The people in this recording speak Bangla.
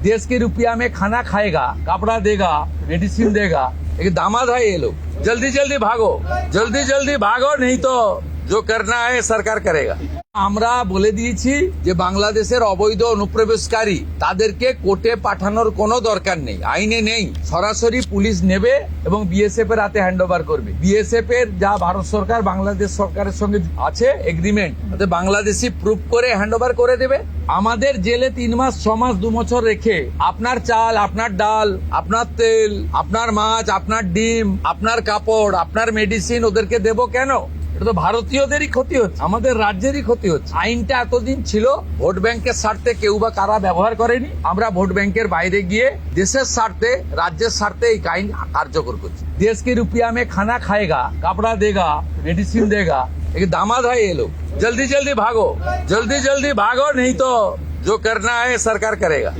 देश के रुपया में खाना खाएगा, कपड़ा देगा, मेडिसिन देगा। एक दामाद है ये लोग। जल्दी जल्दी भागो नहीं तो जो करना है सरकार करेगा। আমরা বলে দিয়েছি যে বাংলাদেশের অবৈধ অনুপ্রবেশকারী তাদেরকে কোর্টে পাঠানোর কোনো দরকার নেই, আইনে নেই। সরাসরি পুলিশ নেবে এবং বিএসএফ এর হাতে হ্যান্ডওভার করবে। বিএসএফ এর যা ভারত সরকার বাংলাদেশ সরকারের সঙ্গে আছে এগ্রিমেন্ট, তাতে বাংলাদেশি প্রুফ করে হ্যান্ডওভার করে দেবে। আমাদের জেলে 3 মাস 6 মাস 2 বছর রেখে আপনার চাল, আপনার ডাল, আপনার তেল, আপনার মাছ, আপনার ডিম, আপনার কাপড়, আপনার মেডিসিন ওদেরকে দেবো কেন? এটা তো ভারতীয়দেরই ক্ষতি হচ্ছে, আমাদের রাজ্যেরই ক্ষতি হচ্ছে। আইনটা এতদিন ছিল ভোট ব্যাংকের স্বার্থে, কেউ বা কারা ব্যবহার করেনি। আমরা ভোট ব্যাংকের বাইরে গিয়ে দেশের স্বার্থে, রাজ্যের স্বার্থে এই আইন কার্যকর করছি। देश के रुपया में खाना खाएगा, कपड़ा देगा, मेडिसिन देगा। एक दामाद है ये लोग। जल्दी जल्दी भागो नहीं तो जो करना है सरकार करेगा।